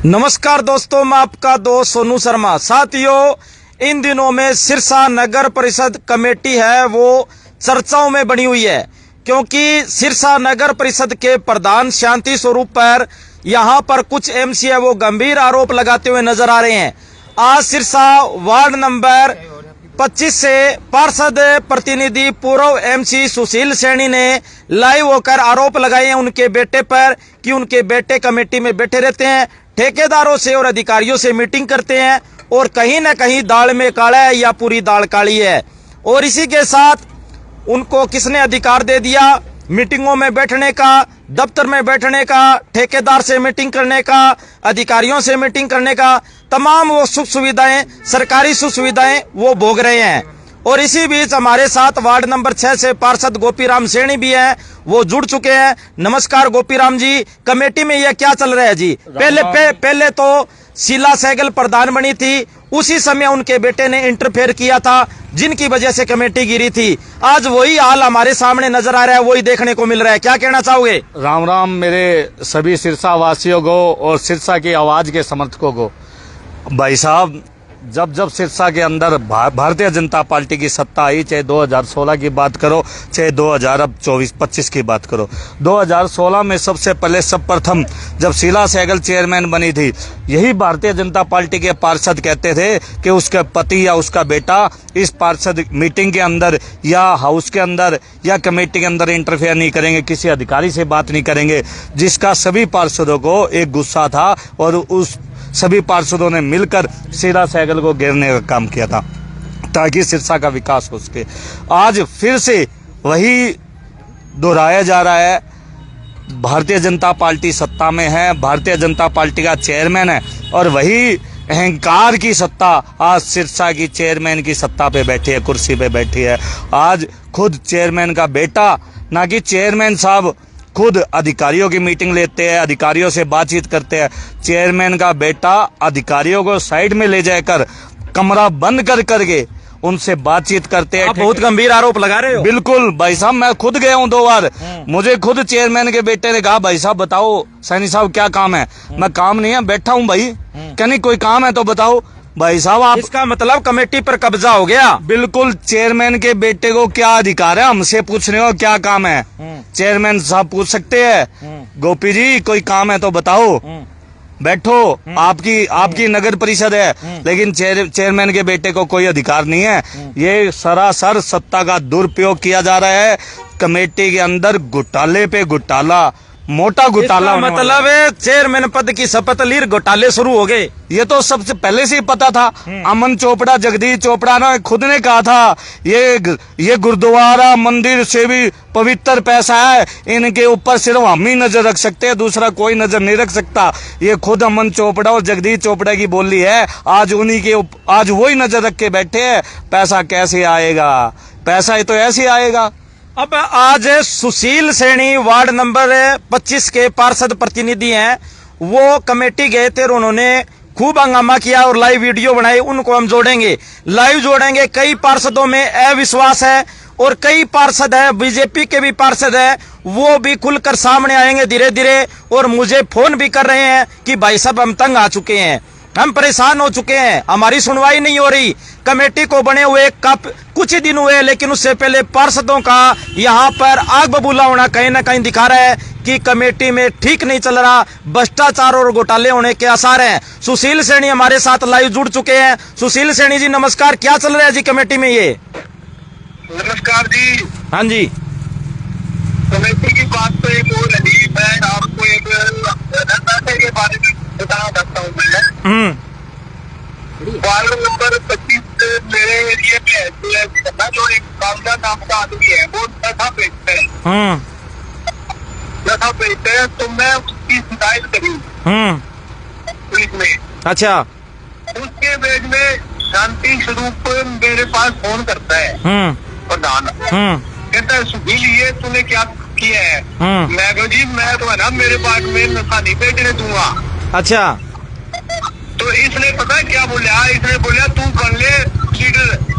नमस्कार दोस्तों, मैं आपका दोस्त सोनू शर्मा। साथियों, इन दिनों में सिरसा नगर परिषद कमेटी है वो चर्चाओं में बनी हुई है, क्योंकि सिरसा नगर परिषद के प्रधान शांति स्वरूप पर यहां पर कुछ एमसी है वो गंभीर आरोप लगाते हुए नजर आ रहे हैं। आज सिरसा वार्ड नंबर 25 से पार्षद प्रतिनिधि पूर्व एमसी सुशील सैनी ने लाइव होकर आरोप लगाए हैं उनके बेटे पर कि उनके बेटे कमेटी में बैठे रहते हैं, ठेकेदारों से और अधिकारियों से मीटिंग करते हैं और कहीं न कहीं दाल में काला है या पूरी दाल काली है। और इसी के साथ उनको किसने अधिकार दे दिया मीटिंगों में बैठने का, दफ्तर में बैठने का, ठेकेदार से मीटिंग करने का, अधिकारियों से मीटिंग करने का, तमाम वो सुख सुविधाएं, सरकारी सुख सुविधाएं वो भोग रहे हैं। और इसी बीच हमारे साथ वार्ड नंबर 6 से पार्षद गोपीराम सैनी भी हैं, वो जुड़ चुके हैं। नमस्कार गोपीराम जी, कमेटी में यह क्या चल रहा है जी? पहले तो शीला सहगल प्रधान बनी थी, उसी समय उनके बेटे ने इंटरफेयर किया था जिनकी वजह से कमेटी गिरी थी। आज वही हाल हमारे सामने नजर आ रहा है, वही देखने को मिल रहा है। क्या कहना चाहोगे? राम राम मेरे सभी सिरसा वासियों को और सिरसा की आवाज के समर्थकों को। भाई साहब, जब सिरसा के अंदर भारतीय जनता पार्टी की सत्ता आई, चाहे 2016 की बात करो, चाहे 2024-25 की बात करो। 2016 में सबसे पहले सर्वप्रथम जब शीला सहगल चेयरमैन बनी थी, यही भारतीय जनता पार्टी के पार्षद कहते थे कि उसके पति या उसका बेटा इस पार्षद मीटिंग के अंदर या हाउस के अंदर या कमेटी के अंदर इंटरफेयर नहीं करेंगे, किसी अधिकारी से बात नहीं करेंगे, जिसका सभी पार्षदों को एक गुस्सा था और उस सभी पार्षदों ने मिलकर शीला सहगल को घेरने का काम किया था ताकि सिरसा का विकास हो सके। आज फिर से वही दोहराया जा रहा है। भारतीय जनता पार्टी सत्ता में है, भारतीय जनता पार्टी का चेयरमैन है और वही अहंकार की सत्ता आज सिरसा की चेयरमैन की सत्ता पे बैठी है, कुर्सी पे बैठी है। आज खुद चेयरमैन का बेटा, ना कि चेयरमैन साहब खुद अधिकारियों की मीटिंग लेते हैं, अधिकारियों से बातचीत करते हैं। चेयरमैन का बेटा अधिकारियों को साइड में ले जाकर कमरा बंद करके उनसे बातचीत करते हैं। आप बहुत गंभीर आरोप लगा रहे हो। बिल्कुल भाई साहब, मैं खुद गया हूं 2 बार। मुझे खुद चेयरमैन के बेटे ने कहा, भाई साहब बताओ सैनी साहब क्या काम है? मैं काम नहीं है, बैठा हूं भाई। क्या नहीं कोई काम है तो बताओ। भाई साहब, आप इसका मतलब कमेटी पर कब्जा हो गया। बिल्कुल, चेयरमैन के बेटे को क्या अधिकार है हमसे पूछने हो क्या काम है? चेयरमैन साहब पूछ सकते हैं, गोपी जी कोई काम है तो बताओ, बैठो। आपकी नगर परिषद है, लेकिन चेयरमैन के बेटे को कोई अधिकार नहीं है। ये सरासर सत्ता का दुरुपयोग किया जा रहा है। कमेटी के अंदर घोटाले पे घोटाला, मोटा घोटाला। मतलब चेयरमैन पद की शपथ ली, घोटाले शुरू हो गए। ये तो सबसे पहले से ही पता था। अमन चोपड़ा, जगदीश चोपड़ा ने खुद ने कहा था ये गुरुद्वारा मंदिर से भी पवित्र पैसा है, इनके ऊपर सिर्फ हम ही नजर रख सकते हैं, दूसरा कोई नजर नहीं रख सकता। ये खुद अमन चोपड़ा और जगदीश चोपड़ा की बोली है। आज आज वही नजर रख के बैठे हैं। पैसा कैसे आएगा? पैसा तो ऐसे आएगा। अब आज सुशील सैनी वार्ड नंबर 25 के पार्षद प्रतिनिधि हैं, वो कमेटी गए थे और उन्होंने खूब हंगामा किया और लाइव वीडियो बनाई। उनको हम लाइव जोड़ेंगे। कई पार्षदों में अविश्वास है और कई पार्षद है, बीजेपी के भी पार्षद है, वो भी खुलकर सामने आएंगे धीरे धीरे। और मुझे फोन भी कर रहे हैं कि भाई साहब हम तंग आ चुके हैं, हम परेशान हो चुके हैं, हमारी सुनवाई नहीं हो रही। कमेटी को बने हुए कुछ ही दिन हुए, लेकिन उससे पहले पार्षदों का यहाँ पर आग बबूला होना कहीं ना कहीं दिखा रहा है कि कमेटी में ठीक नहीं चल रहा, भ्रष्टाचार और घोटाले होने के आसार हैं। सुशील सैनी हमारे साथ लाइव जुड़ चुके हैं। सुशील सैनी जी नमस्कार, क्या चल रहा है जी कमेटी में? ये नमस्कार जी। हाँ जी, कमेटी की बात तो एक और रही। मैं आपको एक के बारे में बताना चाहता हूँ। वार्ड नंबर 25 मेरे एरिया में जो एक कामदा नाम का आदमी है, वो नशा बेचते हैं। नशा बेचते हैं, तो मैं उसकी शिकायत करी पुलिस में। अच्छा। उसके बेच में शांति स्वरूप मेरे पास फोन करता है प्रधान। कहता है सुशील ये तूने क्या किया है? मैं कहा जी मैं तो है ना, मेरे पास में नशा नहीं बेचने दूंगा। अच्छा। तो इसने पता है क्या बोला? इसने बोला तू कर ले लीडर।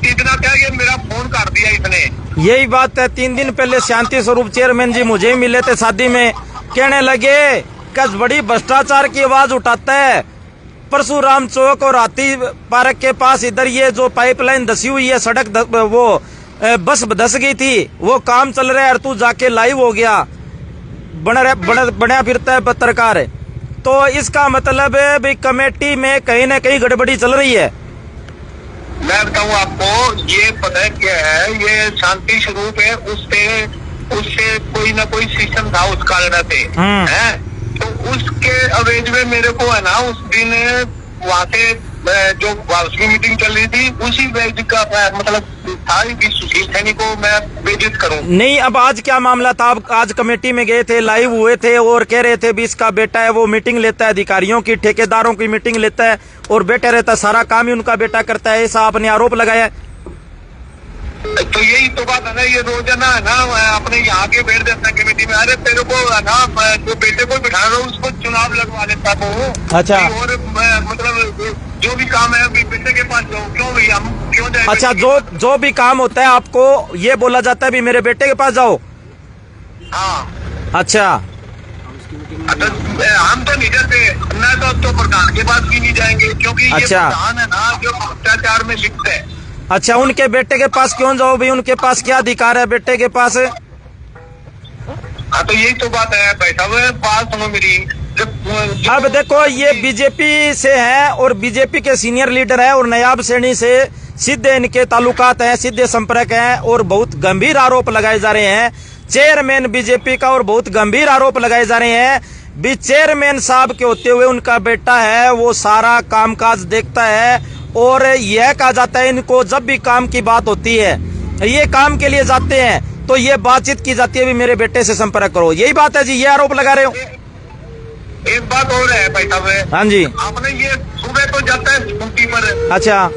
इतना क्या कि मेरा फोन कर दिया इसने। यही बात है। 3 दिन पहले शांति स्वरूप चेयरमैन जी मुझे मिले थे शादी में, कहने लगे दिग्गज बड़ी भ्रष्टाचार की आवाज उठाता है। परशुराम चौक और हाथी पार्क के पास इधर ये जो पाइपलाइन धसी हुई है, सड़क वो बस धस गई थी, वो काम चल रहा है और तू जाके लाइव हो गया, बना फिरता है पत्रकार। तो इसका मतलब है भाई कमेटी में कहीं ना कहीं गड़बड़ी चल रही है। मैं बताऊं आपको, ये पता है क्या है, ये शांति स्वरूप है, उससे कोई ना कोई सिस्टम था उस कारण पे है। तो उसके अवेज में मेरे को है ना उस दिन वहाँ से जो उसकी मीटिंग चल रही थी उसी वेज का मतलब था कि सुशील सैनी को मैं बेइज्जत करूं। नहीं, अब आज क्या मामला था? अब आज कमेटी में गए थे, लाइव हुए थे और कह रहे थे भी इसका बेटा है, वो मीटिंग लेता है, अधिकारियों की ठेकेदारों की मीटिंग लेता है और बैठे रहता है, सारा काम ही उनका बेटा करता है, ऐसा आपने आरोप लगाया है। तो यही तो बात है ना, ये रोजाना है ना अपने यहाँ के बैठ जाता है कमेटी में, अरे तेरे को है ना जो बेटे को बिठा रहा हूँ उसको चुनाव लगवा लेता वो। अच्छा। और मतलब जो भी काम है अभी बेटे के पास जाओ, क्यों भैया हम क्यों जाए? अच्छा, जो भी काम होता है आपको ये बोला जाता है भी मेरे बेटे के पास जाओ। हाँ। अच्छा, हम तो नहीं जाते ना, तो प्रधान के पास भी नहीं जाएंगे क्योंकि ये अच्छा। प्रधान है ना जो भ्रष्टाचार में लिप्त है। अच्छा, उनके बेटे के पास क्यों जाओ भाई? उनके पास क्या अधिकार है बेटे के पास? हाँ तो यही तो बात है भाई साहब, बात सुनो मेरी। अब देखो, ये बीजेपी से है और बीजेपी के सीनियर लीडर है और नायाब श्रेणी से सीधे इनके ताल्लुकात हैं, सीधे संपर्क हैं और बहुत गंभीर आरोप लगाए जा रहे हैं चेयरमैन बीजेपी का, और बहुत गंभीर आरोप लगाए जा रहे हैं भी चेयरमैन साहब के होते हुए उनका बेटा है वो सारा कामकाज देखता है। और यह कहा जाता है इनको जब भी काम की बात होती है, ये काम के लिए जाते हैं तो ये बातचीत की जाती है भी मेरे बेटे से संपर्क करो, यही बात है जी, ये आरोप लगा रहे हो। एक बात और है भाई साहब। हाँ जी। आपने ये सुबह तो जाता है स्कूटी पर। अच्छा।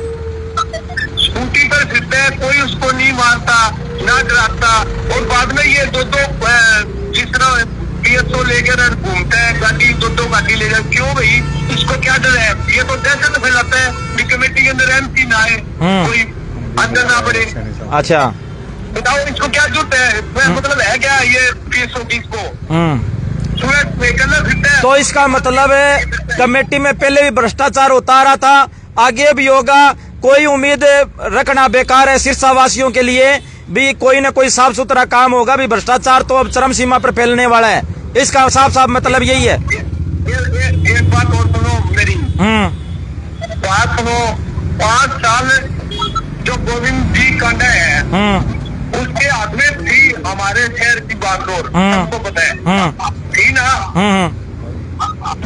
स्कूटी पर फिरता है, कोई उसको नहीं मारता ना डराता, और बाद में ये दो जिस तरह PSO लेकर घूमता है, गाड़ी दो गाड़ी ले जाए, क्यों भाई? इसको क्या डर है? ये तो दहशत फैलाता है कि कमेटी के अंदर MC ना आए, कोई अंदर ना बढ़े। अच्छा, बताओ इसको क्या जरूरत है? मतलब है क्या ये PSO की इसको? तो इसका मतलब है कमेटी में पहले भी भ्रष्टाचार होता आ रहा था, आगे भी होगा। कोई उम्मीद रखना बेकार है सिरसा वासियों के लिए भी कोई न कोई साफ सुथरा काम होगा भी, भ्रष्टाचार तो अब चरम सीमा पर फैलने वाला है, इसका साफ साफ मतलब यही है। एक बात और सुनो मेरी बात सुनो। 5 साल जो गोविंद जी कांडा है उसके हाथ में थी हमारे शहर की बागडोर, सबको पता है, थी ना?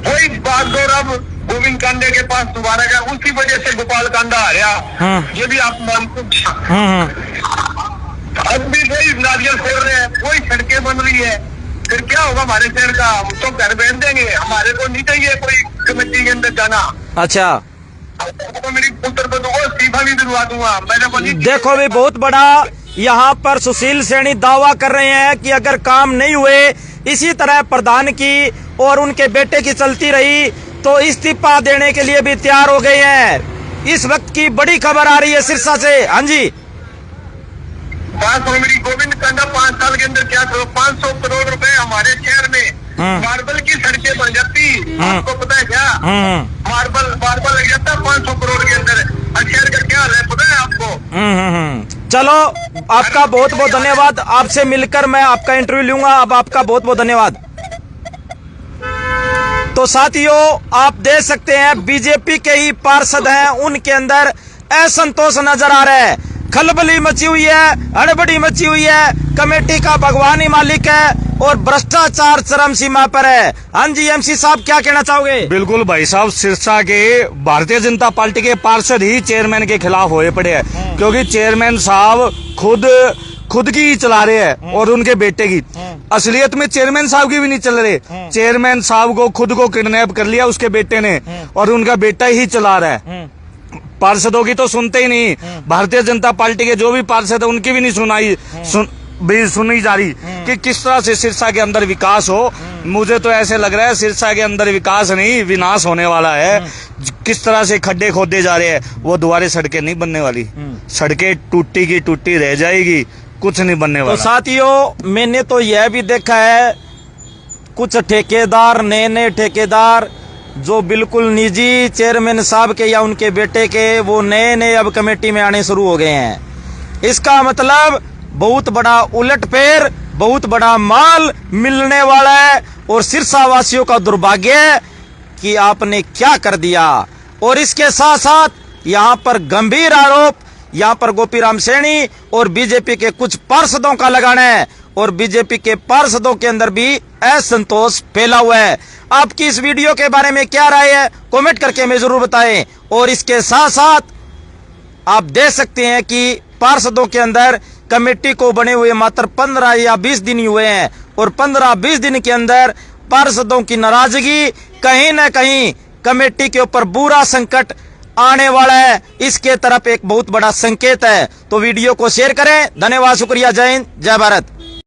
वही बागडोर अब गोविंद कांडे के पास दोबारा गया, उसी वजह से गोपाल कांडा आ रहा, ये भी आप मानते। अब भी वही नारियल फोड़ रहे हैं, वही सड़कें बन रही है, फिर क्या होगा हमारे शहर का? हम तो घर बैठ देंगे, हमारे को नहीं चाहिए कोई कमेटी के अंदर जाना। अच्छा, तो मेरी पुत्र को इस्तीफा भी दिलवा दूंगा मैंने। देखो भी बहुत बड़ा यहाँ पर सुशील सैनी दावा कर रहे हैं कि अगर काम नहीं हुए इसी तरह प्रधान की और उनके बेटे की चलती रही तो इस्तीफा देने के लिए भी तैयार हो गए हैं। इस वक्त की बड़ी खबर आ रही है सिरसा से। हाँ जी, बात हो मेरी। गोविंद कांडा 5 साल के अंदर क्या करो, 500 करोड़ रुपए हमारे शहर में मार्बल की सड़कें बन जाती, आपको पता है क्या? मार्बल लग जाता 500 करोड़ के अंदर, शहर का क्या हाल है पता है आपको? चलो, आपका बहुत बहुत धन्यवाद। आपसे मिलकर मैं आपका इंटरव्यू लूंगा। अब आपका बहुत बहुत धन्यवाद। तो साथियों, आप देख सकते हैं बीजेपी के ही पार्षद हैं, उनके अंदर असंतोष नजर आ रहा है, खलबली मची हुई है, हड़बड़ी मची हुई है, कमेटी का भगवान ही मालिक है और भ्रष्टाचार चरम सीमा पर है। हाँ जी, MC साहब क्या कहना चाहोगे? बिल्कुल भाई साहब, सिरसा के भारतीय जनता पार्टी के पार्षद ही चेयरमैन के खिलाफ होए पड़े हैं, क्योंकि चेयरमैन साहब खुद की ही चला रहे हैं और उनके बेटे की। असलियत में चेयरमैन साहब की भी नहीं चल रहे, चेयरमैन साहब को खुद को किडनैप कर लिया उसके बेटे ने और उनका बेटा ही चला रहा है। पार्षदों की तो सुनते ही नहीं, भारतीय जनता पार्टी के जो भी पार्षद है उनकी भी नहीं सुनी जा रही कि किस तरह से सिरसा के अंदर विकास हो। मुझे तो ऐसे लग रहा है सिरसा के अंदर विकास नहीं विनाश होने वाला है। किस तरह से खड्डे खोदे जा रहे हैं, वो दोबारा सड़कें नहीं बनने वाली, सड़कें टूटी की टूटी रह जाएगी, कुछ नहीं बनने वाला। तो साथियों, मैंने तो यह भी देखा है कुछ ठेकेदार, नए ठेकेदार जो बिल्कुल निजी चेयरमैन साहब के या उनके बेटे के, वो नए अब कमेटी में आने शुरू हो गए हैं। इसका मतलब बहुत बड़ा उलटफेर, बहुत बड़ा माल मिलने वाला है। और सिरसा वासियों का दुर्भाग्य है कि आपने क्या कर दिया। और इसके साथ साथ यहाँ पर गंभीर आरोप यहाँ पर गोपीराम सैनी और बीजेपी के कुछ पार्षदों का लगाना है। और बीजेपी के पार्षदों के अंदर भी असंतोष फैला हुआ है। आपकी इस वीडियो के बारे में क्या राय है, कमेंट करके हमें जरूर बताएं। और इसके साथ साथ आप देख सकते हैं कि पार्षदों के अंदर कमेटी को बने हुए मात्र 15 या 20 दिन ही हुए हैं। और 15-20 दिन के अंदर पार्षदों की नाराजगी कहीं न कहीं कमेटी के ऊपर बुरा संकट आने वाला है, इसके तरफ एक बहुत बड़ा संकेत है। तो वीडियो को शेयर करें। धन्यवाद, शुक्रिया, जय हिंद, जय भारत।